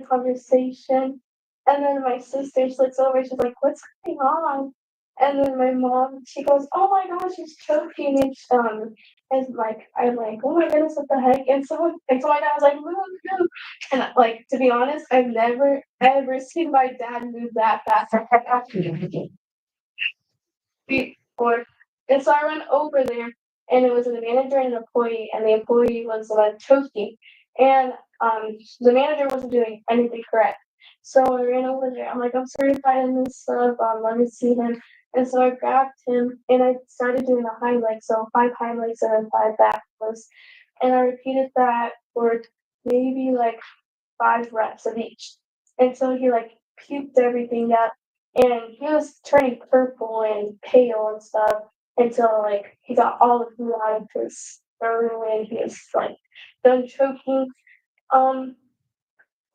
conversation. And then my sister she looks over, she's like, "What's going on?" And then my mom, she goes, "Oh my gosh, she's choking," and like I'm like, "Oh my goodness, what the heck?" And so my dad was like, "Move, move." And like to be honest, I've never ever seen my dad move that fast before. And so I went over there, and it was the manager and an employee, and the employee was choking, and the manager wasn't doing anything correct. So I ran over there. I'm like, "I'm certified in this stuff. Let me see him." And so I grabbed him, and I started doing the high legs, so 5 high legs and then 5 back lifts, and I repeated that for maybe like 5 reps of each. And so he like puked everything out, and he was turning purple and pale and stuff until like he got all the food out of his throat and he was like done choking. Um,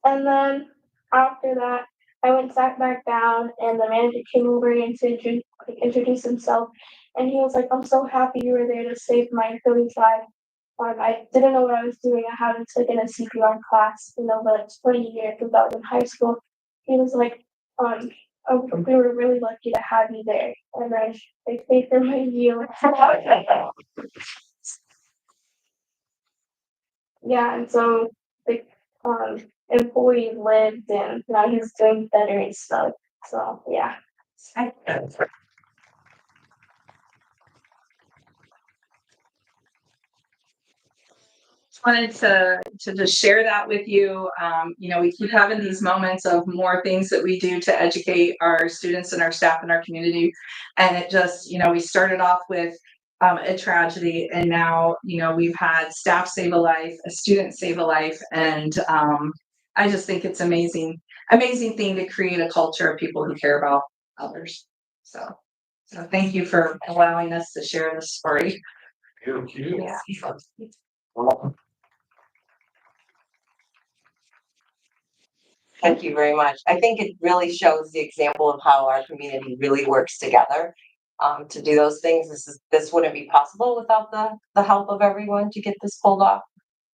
and then after that, I went sat back down, and the manager came over and like, introduce himself, and he was like, "I'm so happy you were there to save my 35." I didn't know what I was doing. I haven't taken a CPR class, but it's 20 years because I was in high school. He was like, um, "Oh, we were really lucky to have you there," and I paid for my meal. Yeah, and so the employee lived, and now he's doing better and stuff. So yeah. I wanted to just share that with you. We keep having these moments of more things that we do to educate our students and our staff and our community, and it just we started off with a tragedy, and now we've had staff save a life, a student save a life, and I just think it's amazing thing to create a culture of people who care about others. So thank you for allowing us to share this story. Thank you. Yeah. Thank you very much. I think it really shows the example of how our community really works together to do those things. This wouldn't be possible without the help of everyone to get this pulled off.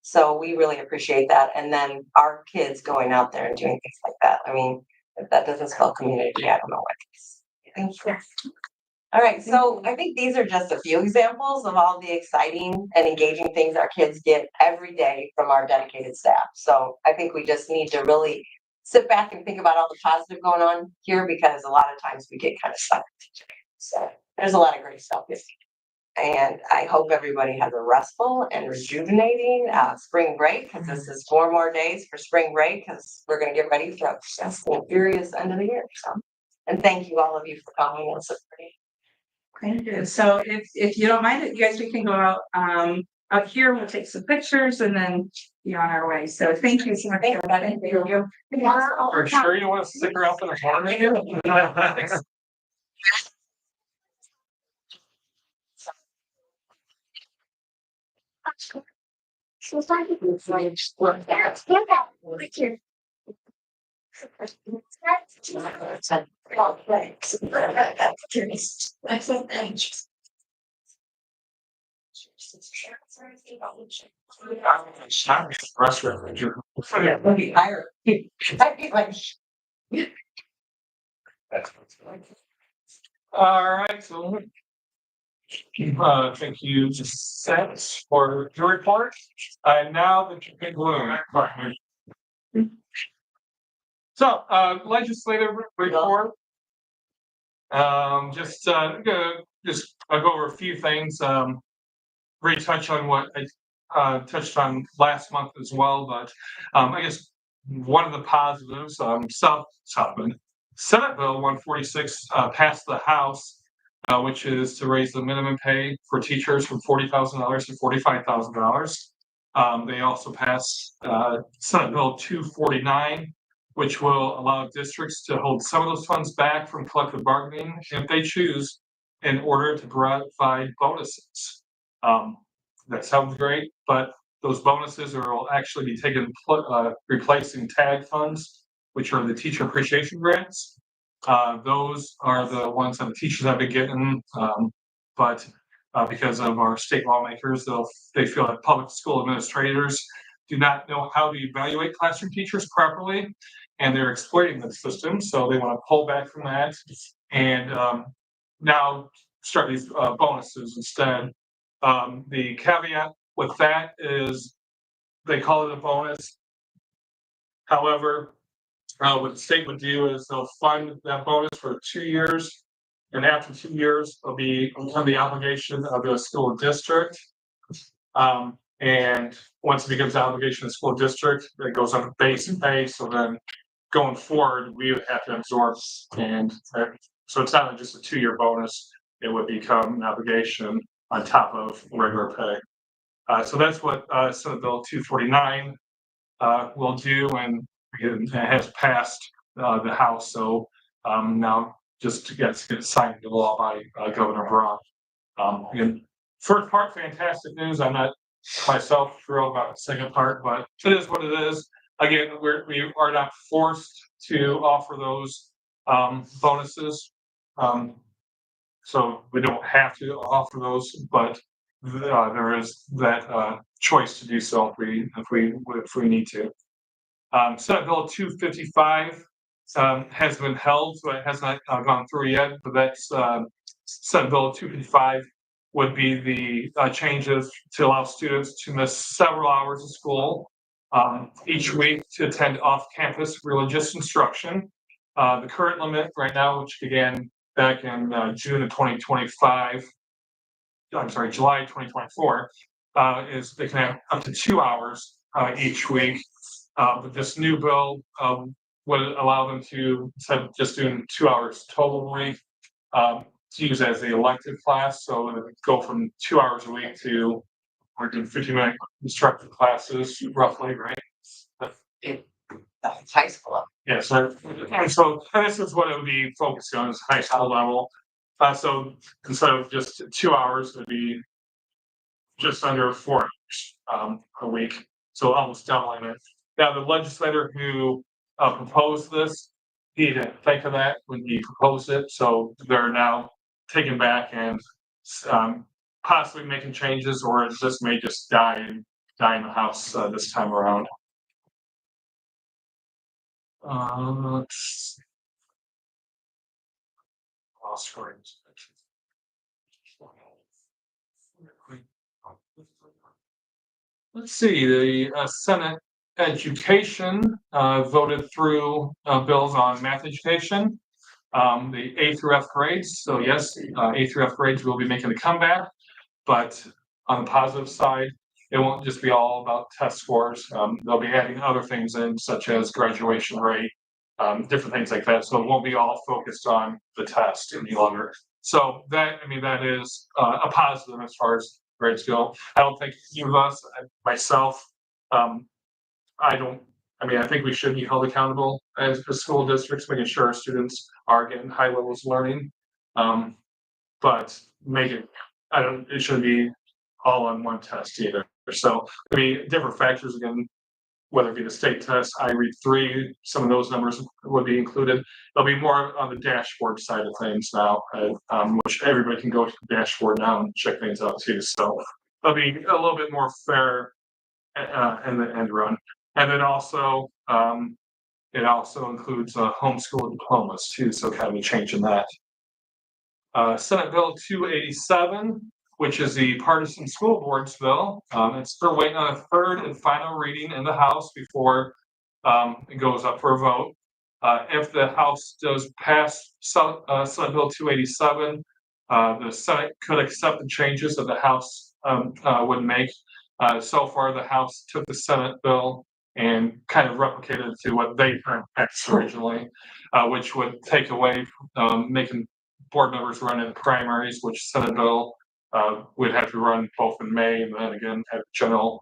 So we really appreciate that. And then our kids going out there and doing things like that. I mean, if that doesn't spell community, I don't know what is. Thank you. All right, so I think these are just a few examples of all the exciting and engaging things our kids get every day from our dedicated staff. So I think we just need to really sit back and think about all the positive going on here, because a lot of times we get kind of stuck. So there's a lot of great stuff this year. And I hope everybody has a restful and rejuvenating spring break, because this is 4 more days for spring break, because we're going to get ready for a fast and furious end of the year. So, and thank you all of you for coming and supporting. Thank you. So if you don't mind it, you guys, we can go out here. We'll take some pictures and then be on our way. So thank you so much. Thank you. Are you sure you want to stick around for the corner? All right, so thank you, Seth, for your report. And now the conclusion. So, legislative report. I'll go over a few things. Retouch on what I touched on last month as well, but I guess one of the positives, Senate Bill 146 passed the House, which is to raise the minimum pay for teachers from $40,000 to $45,000. They also passed Senate Bill 249, which will allow districts to hold some of those funds back from collective bargaining if they choose, in order to provide bonuses. That sounds great, but those bonuses will actually be replacing tag funds, which are the teacher appreciation grants. Those are the ones that the teachers have been getting, but because of our state lawmakers, they feel that public school administrators do not know how to evaluate classroom teachers properly, and they're exploiting the system. So they want to pull back from that and now start these bonuses instead. The caveat with that is they call it a bonus. However, what the state would do is they'll fund that bonus for 2 years, and after 2 years, it'll be on the obligation of the school district. And once it becomes the obligation of the school district, it goes on base pay. So then going forward, we would have to absorb, and so it's not just a 2-year bonus; it would become an obligation on top of regular pay. So that's what Senate Bill 249 will do, and it has passed the House. So now just to get signed into law by Governor Braun. Again, first part, fantastic news. I'm not myself thrilled about the second part, but it is what it is. Again, we are not forced to offer those bonuses, so we don't have to offer those, but there is that choice to do so if we need to. Senate Bill 255 has been held, so it has not gone through yet, but that's Senate Bill 255 would be the changes to allow students to miss several hours of school each week to attend off-campus religious instruction. The current limit right now, which began back in June of 2025, I'm sorry, July 2024, is they can have up to 2 hours each week. But this new bill would allow them to, instead of just doing 2 hours total a week, to use as the elective class. So it would go from 2 hours a week to we're doing 50-minute instructor classes, roughly, right? That's high school. Yes, and this is what it would be focused on, is high school level. So instead of just 2 hours, it would be just under 4 hours a week. So almost doubling it. Now, the legislator who proposed this, he didn't think of that when he proposed it. So they're now taking back and possibly making changes, or this may just die in the House this time around. Let's see, the Senate Education voted through bills on math education, the A through F grades. So yes, A through F grades will be making a comeback, but on the positive side, it won't just be all about test scores. They'll be adding other things in, such as graduation rate, different things like that. So it won't be all focused on the test any longer. So that is a positive as far as grades go. I don't think any of us, myself, I think we should be held accountable as the school districts, making sure our students are getting high levels of learning. But it shouldn't be all on one test either. So different factors, again, whether it be the state test, I read 3, some of those numbers would be included. There'll be more on the dashboard side of things now, which everybody can go to the dashboard now and check things out too. So it'll be a little bit more fair in the end run. And then also, it also includes homeschool diplomas too, so kind of a change in that. Senate Bill 287, which is the partisan school boards bill. It's still waiting on a third and final reading in the House before it goes up for a vote. If the House does pass Senate Bill 287, the Senate could accept the changes that the House would make. So far, the House took the Senate bill and kind of replicated it to what they passed originally, which would take away making board members run in primaries, which Senate bill would have to run both in May and then again at the general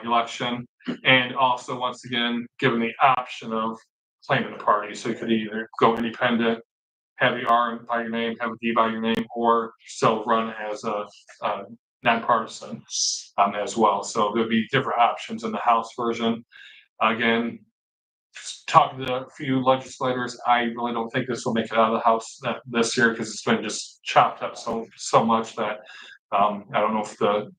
election. And also, once again, given the option of claiming a party. So you could either go independent, have the R by your name, have a D by your name, or still run as a nonpartisan as well. So there'll be different options in the House version. Again, talking to a few legislators, I really don't think this will make it out of the House this year because it's been just chopped up so much that I don't know if the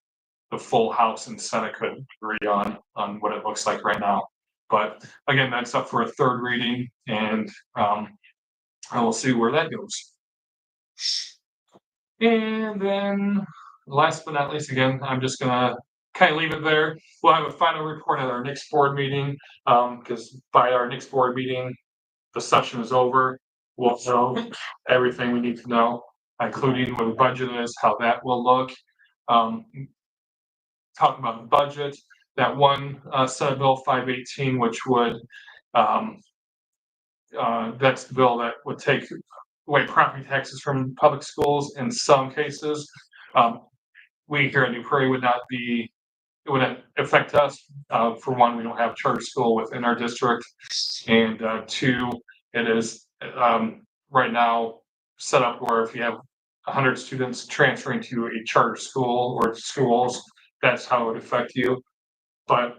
the full House and Senate could agree on what it looks like right now. But again, that's up for a third reading, and I will see where that goes. And then last but not least, again, I'm just gonna kind of leave it there. We'll have a final report at our next board meeting, because by our next board meeting, the session is over. We'll know everything we need to know, including what the budget is, how that will look. Talking about the budget, that one Senate Bill 518, which would that's the bill that would take away property taxes from public schools in some cases. We here at New Prairie would not be, it wouldn't affect us. For one, we don't have charter school within our district, and two, it is right now set up where if you have 100 students transferring to a charter school or schools, that's how it would affect you. But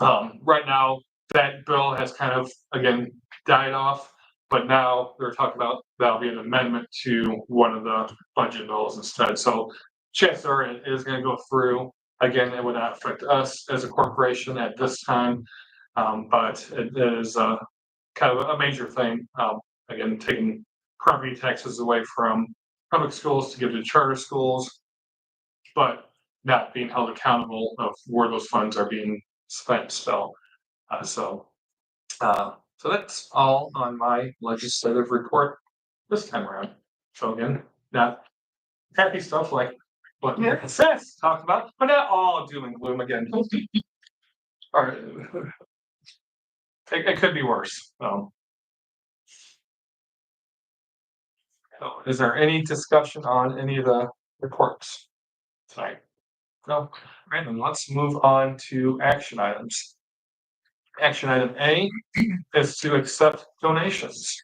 right now, that bill has kind of, again, died off, but now they're talking about that'll be an amendment to one of the budget bills instead. So chances are it is going to go through. Again, it would not affect us as a corporation at this time, but it is kind of a major thing. Again, taking property taxes away from public schools to give to charter schools, but not being held accountable of where those funds are being spent. So that's all on my legislative report this time around. So again, not happy stuff like what Seth talked about, but not all doom and gloom again. Or it could be worse. So is there any discussion on any of the reports tonight? No. All right, then let's move on to action items. Action item A is to accept donations.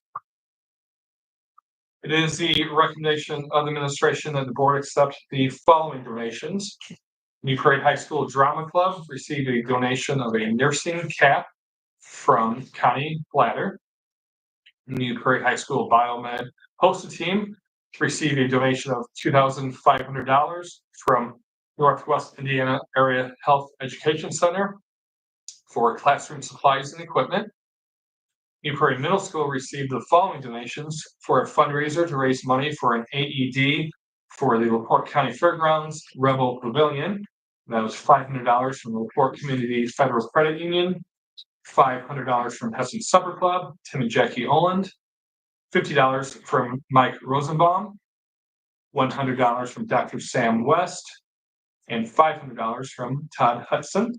It is the recommendation of the administration that the board accept the following donations. New Prairie High School Drama Club received a donation of a nursing cap from Connie Blatter. New Prairie High School Biomed Hosted Team received a donation of $2,500 from Northwest Indiana Area Health Education Center for classroom supplies and equipment. New Prairie Middle School received the following donations for a fundraiser to raise money for an AED for the LaPorte County Fairgrounds Rebel Pavilion. That was $500 from the LaPorte Community Federal Credit Union, $500 from Hessen Supper Club, Tim and Jackie Oland, $50 from Mike Rosenbaum, $100 from Dr. Sam West, and $500 from Todd Hudson.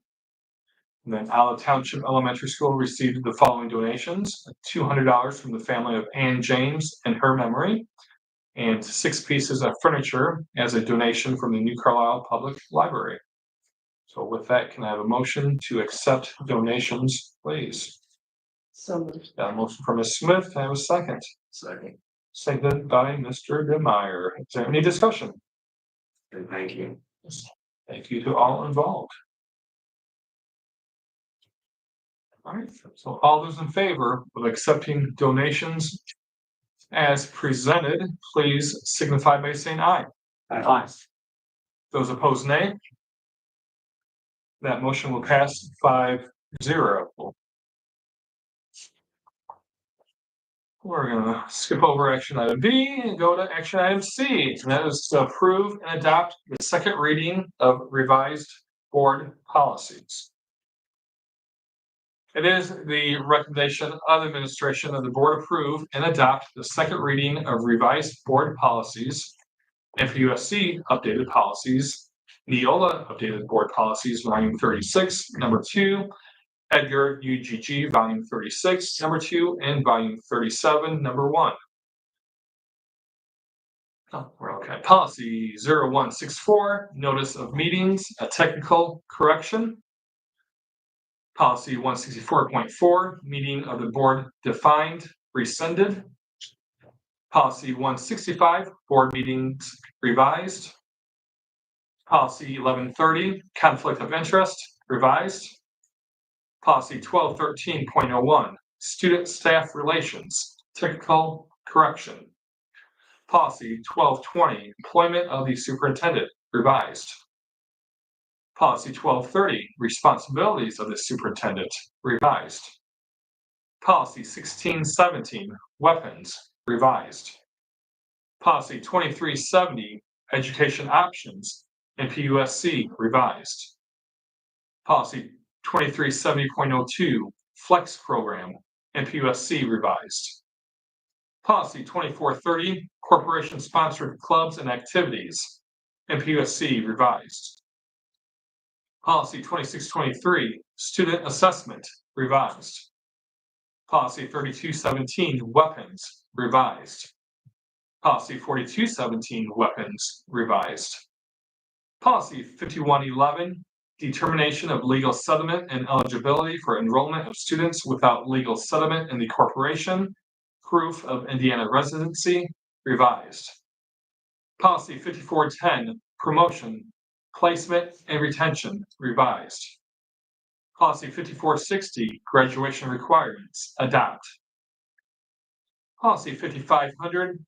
And then Olive Township Elementary School received the following donations: $200 from the family of Ann James in her memory, and 6 pieces of furniture as a donation from the New Carlisle Public Library. So with that, can I have a motion to accept donations, please? So moved. Got a motion from Ms. Smith. Can I have a second? Second. Seconded by Mr. Demeyer. Is there any discussion? Thank you. Thank you to all involved. All right, so all those in favor of accepting donations as presented, please signify by saying aye. Aye. Those opposed, nay. That motion will pass 5-0. We're gonna skip over action item B and go to action item C, and that is to approve and adopt the second reading of revised board policies. It is the recommendation of the administration that the board approve and adopt the second reading of revised board policies, NPUSC updated policies, Neola updated board policies, volume 36, number 2, Edgar UGG, volume 36, number 2, and volume 37, number 1. Oh, we're okay. Policy 0164, notice of meetings, a technical correction. Policy 164.4, meeting of the board defined, rescinded. Policy 165, board meetings revised. Policy 1130, conflict of interest, revised. Policy 1213.01, student staff relations, technical correction. Policy 1220, employment of the superintendent, revised. Policy 1230, responsibilities of the superintendent, revised. Policy 1617, weapons, revised. Policy 2370, education options, NPUSC, revised. Policy 2370.02, flex program, NPUSC, revised. Policy 2430, corporation sponsored clubs and activities, NPUSC, revised. Policy 2623, student assessment, revised. Policy 3217, weapons, revised. Policy 4217, weapons, revised. Policy 5111, determination of legal settlement and eligibility for enrollment of students without legal settlement in the corporation, proof of Indiana residency, revised. Policy 5410, promotion, placement, and retention, revised. Policy 5460, graduation requirements, adopt. Policy 5500,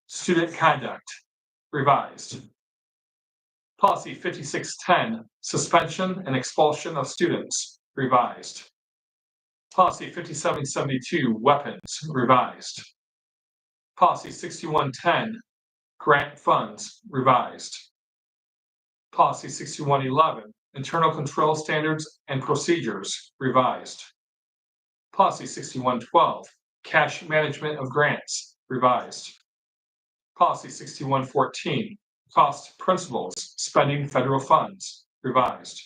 student conduct, revised. Policy 5610, suspension and expulsion of students, revised. Policy 5772, weapons, revised. Policy 6110, grant funds, revised. Policy 6111, internal control standards and procedures, revised. Policy 6112, cash management of grants, revised. Policy 6114, cost principles, spending federal funds, revised.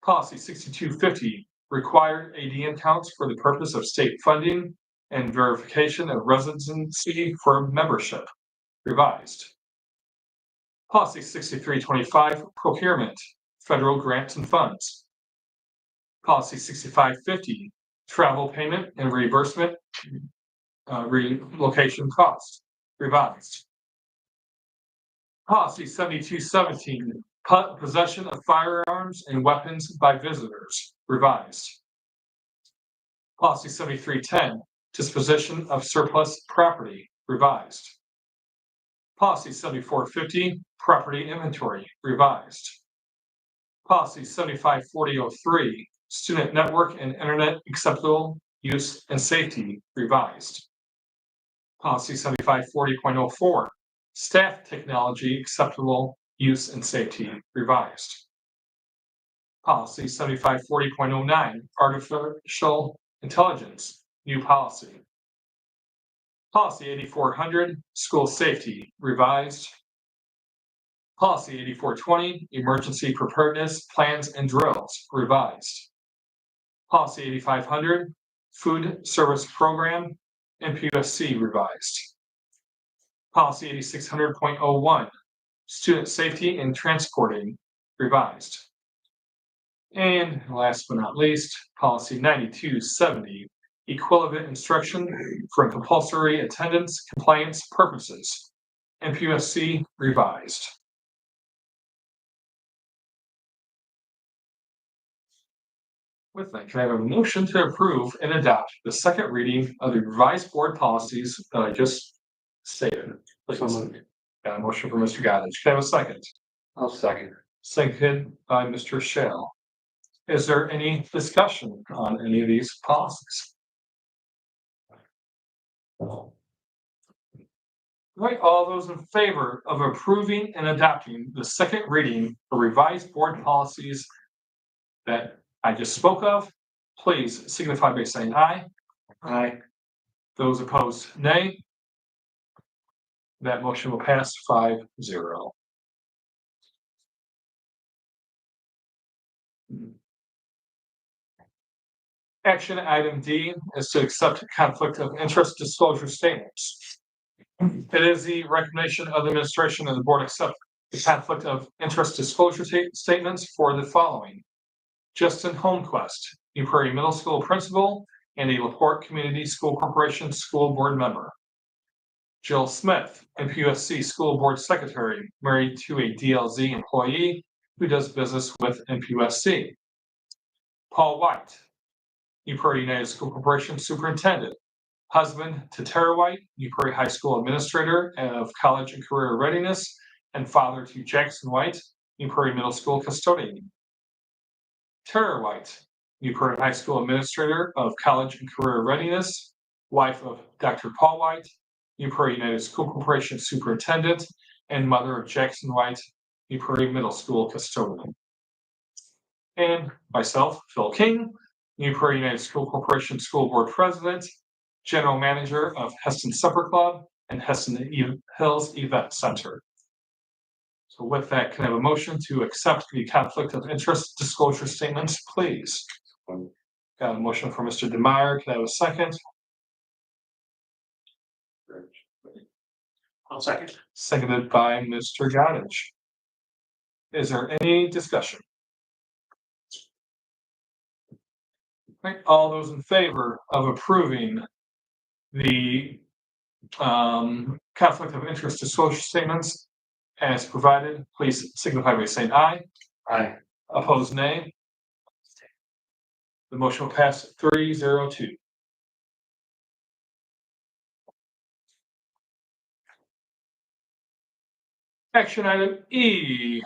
Policy 6250, required ADN counts for the purpose of state funding and verification of residency for membership, revised. Policy 6325, procurement, federal grants and funds. Policy 6550, travel payment and reimbursement, relocation costs, revised. Policy 7217, possession of firearms and weapons by visitors, revised. Policy 7310, disposition of surplus property, revised. Policy 7450, property inventory, revised. Policy 754003, student network and internet acceptable use and safety, revised. Policy 7540.04, staff technology acceptable use and safety, revised. Policy 7540.09, artificial intelligence, new policy. Policy 8400, school safety, revised. Policy 8420, emergency preparedness plans and drills, revised. Policy 8500, food service program, NPUSC, revised. Policy 8600.01, student safety and transporting, revised. And last but not least, Policy 9270, equivalent instruction for compulsory attendance compliance purposes, NPUSC, revised. With that, can I have a motion to approve and adopt the second reading of the revised board policies that I just stated? Please. Got a motion for Mr. Goddard. Can I have a second? I'll second. Seconded by Mr. Shell. Is there any discussion on any of these policies? Right, all those in favor of approving and adopting the second reading of revised board policies that I just spoke of, please signify by saying aye. Aye. Those opposed, nay. That motion will pass 5-0. Action item D is to accept conflict of interest disclosure statements. It is the recommendation of the administration and the board accept the conflict of interest disclosure statements for the following: Justin Holmquist, New Prairie Middle School principal and a LaPorte Community School Corporation school board member. Jill Smith, NPUSC school board secretary, married to a DLZ employee who does business with NPUSC. Paul White, New Prairie United School Corporation superintendent, husband to Tara White, New Prairie High School administrator of college and career readiness, and father to Jackson White, New Prairie Middle School custodian. Tara White, New Prairie High School Administrator of College and Career Readiness, wife of Dr. Paul White, New Prairie United School Corporation Superintendent, and mother of Jackson White, New Prairie Middle School custodian. And myself, Phil King, New Prairie United School Corporation School Board President, General Manager of Heston Supper Club and Heston Hills Event Center. So with that, can I have a motion to accept the conflict of interest disclosure statements, please? Got a motion from Mr. DeMeyer. Can I have a second? I'll second. Seconded by Mr. Goddage. Is there any discussion? Right, all those in favor of approving the conflict of interest disclosure statements as provided, please signify by saying aye. Aye. Opposed, nay. The motion will pass 3-0-2. Action item E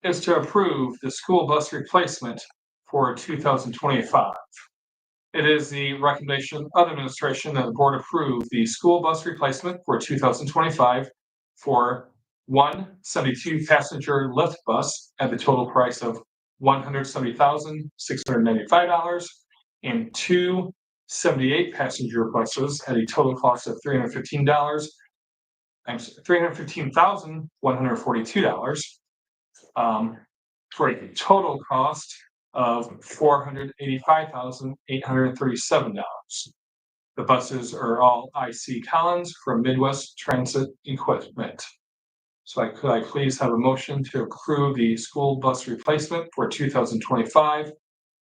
is to approve the school bus replacement for 2025. It is the recommendation of administration that the board approve the school bus replacement for 2025 for one 72-passenger lift bus at the total price of $170,695 and two 78-passenger buses at a total cost of $315,142 for a total cost of $485,837. The buses are all IC Collins from Midwest Transit Equipment. So could I please have a motion to approve the school bus replacement for 2025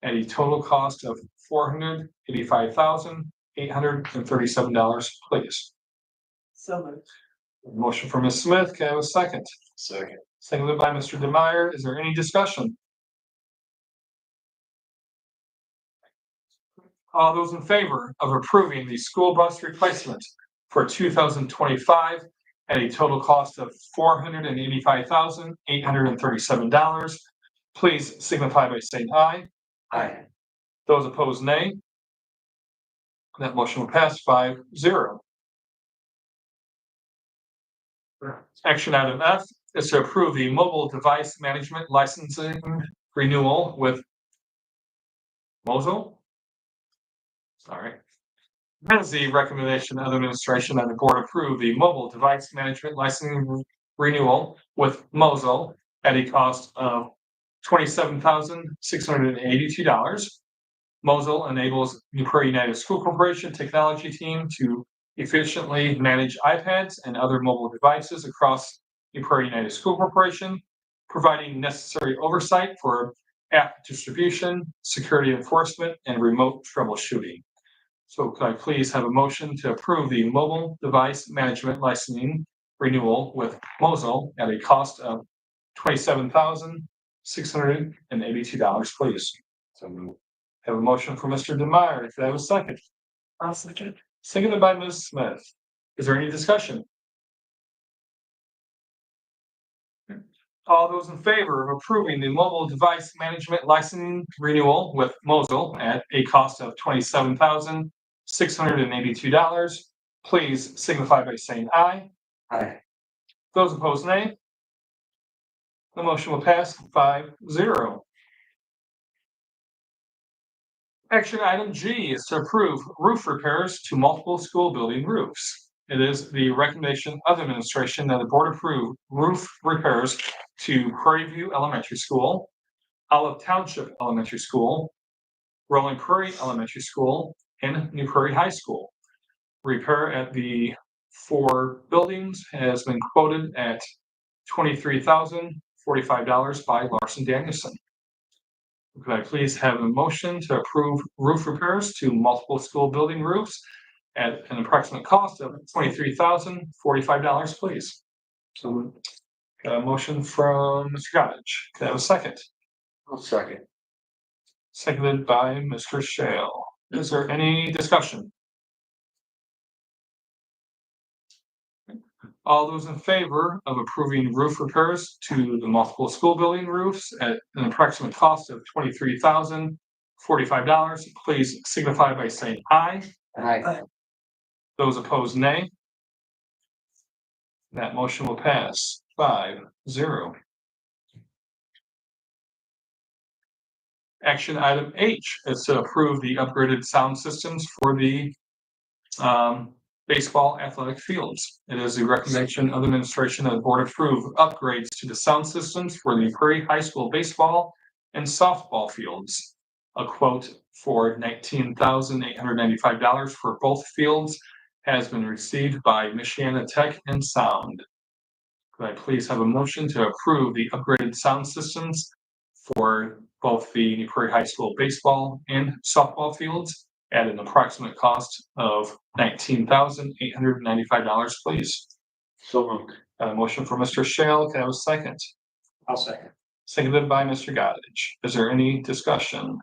at a total cost of $485,837, please? So moved. Motion for Ms. Smith. Can I have a second? Second. Seconded by Mr. DeMeyer. Is there any discussion? All those in favor of approving the school bus replacement for 2025 at a total cost of $485,837, please signify by saying aye. Aye. Those opposed, nay. That motion will pass 5-0. Action item F is to approve the mobile device management licensing renewal with Mosul. Sorry. That is the recommendation of the administration that the board approve the mobile device management licensing renewal with Mosul at a cost of $27,682. Mosul enables New Prairie United School Corporation technology team to efficiently manage iPads and other mobile devices across New Prairie United School Corporation, providing necessary oversight for app distribution, security enforcement, and remote troubleshooting. So could I please have a motion to approve the mobile device management licensing renewal with Mosul at a cost of $27,682, please? So moved. Have a motion for Mr. DeMeyer. Could I have a second? I'll second. Seconded by Ms. Smith. Is there any discussion? All those in favor of approving the mobile device management licensing renewal with Mosul at a cost of $27,682, please signify by saying aye. Aye. Those opposed, nay. The motion will pass 5-0. Action item G is to approve roof repairs to multiple school building roofs. It is the recommendation of the administration that the board approve roof repairs to Prairie View Elementary School, Olive Township Elementary School, Rolling Prairie Elementary School, and New Prairie High School. Repair at the four buildings has been quoted at $23,045 by Larson Danielson. Could I please have a motion to approve roof repairs to multiple school building roofs at an approximate cost of $23,045, please? So, got a motion from Mr. Goddage. Could I have a second? I'll second. Seconded by Mr. Shale. Is there any discussion? All those in favor of approving roof repairs to the multiple school building roofs at an approximate cost of $23,045, please signify by saying aye. Aye. Those opposed, nay. That motion will pass 5-0. Action item H is to approve the upgraded sound systems for the baseball athletic fields. It is the recommendation of the administration that the board approve upgrades to the sound systems for the Prairie High School baseball and softball fields. A quote for $19,895 for both fields has been received by Michiana Tech and Sound. Could I please have a motion to approve the upgraded sound systems for both the New Prairie High School baseball and softball fields at an approximate cost of $19,895, please? So moved. A motion for Mr. Shale. Can I have a second? I'll second. Seconded by Mr. Goddage. Is there any discussion?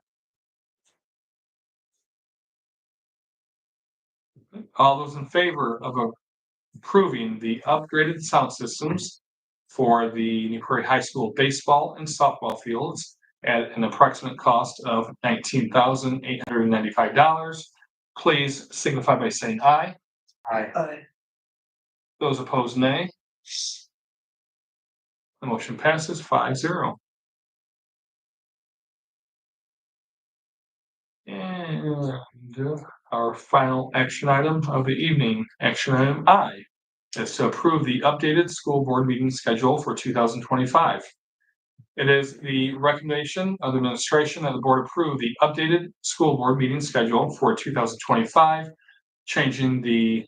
All those in favor of approving the upgraded sound systems for the New Prairie High School baseball and softball fields at an approximate cost of $19,895, please signify by saying aye. Aye. Those opposed, nay. The motion passes 5-0. And our final action item of the evening, action item I, is to approve the updated school board meeting schedule for 2025. It is the recommendation of the administration that the board approve the updated school board meeting schedule for 2025, changing the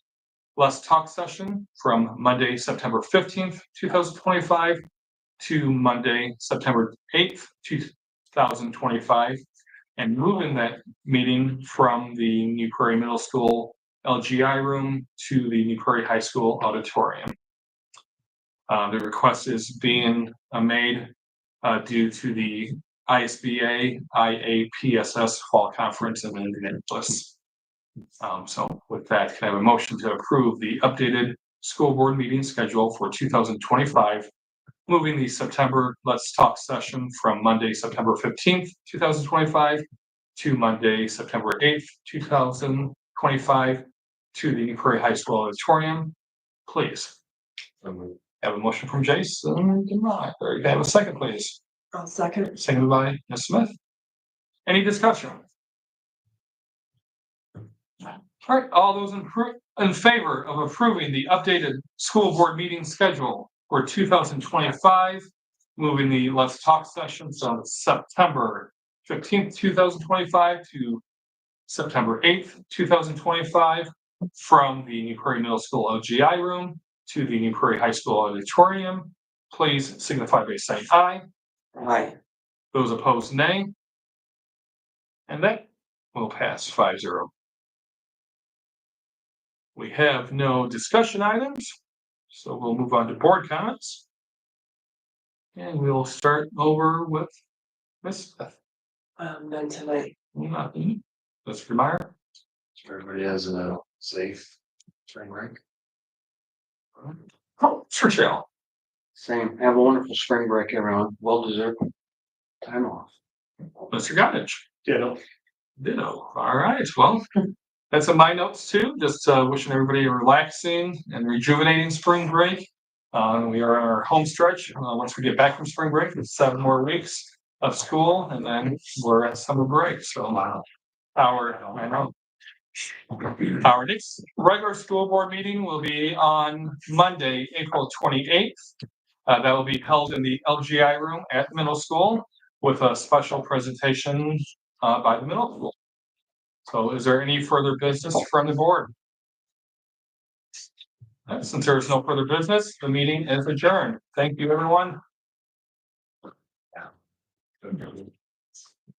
Let's Talk session from Monday, September 15th, 2025 to Monday, September 8th, 2025, and moving that meeting from the New Prairie Middle School LGI room to the New Prairie High School auditorium. The request is being made due to the ISBA IAPSS Fall Conference in Indianapolis. So with that, can I have a motion to approve the updated school board meeting schedule for 2025, moving the September Let's Talk session from Monday, September 15th, 2025 to Monday, September 8th, 2025 to the New Prairie High School auditorium, please? Have a motion from Jason. Can I have a second, please? I'll second. Seconded by Ms. Smith. Any discussion? All right, all those in favor of approving the updated school board meeting schedule for 2025, moving the Let's Talk session from September 15th, 2025 to September 8th, 2025 from the New Prairie Middle School LGI room to the New Prairie High School auditorium, please signify by saying aye. Aye. Those opposed, nay. And that will pass 5-0. We have no discussion items, so we'll move on to board comments. And we'll start over with Ms. Beth. None tonight. Mr. Meyer. So everybody has a safe spring break. Oh, Sir Shale. Same. Have a wonderful spring break, everyone. Well deserved time off. Mr. Goddage. Ditto. Ditto. All right. Well, that's in my notes too. Just wishing everybody a relaxing and rejuvenating spring break. We are on our home stretch. Once we get back from spring break, it's 7 more weeks of school, and then we're at summer break. So our next regular school board meeting will be on Monday, April 28th. That will be held in the LGI room at the middle school with a special presentation by the middle school. So is there any further business from the board? Since there is no further business, the meeting is adjourned. Thank you, everyone.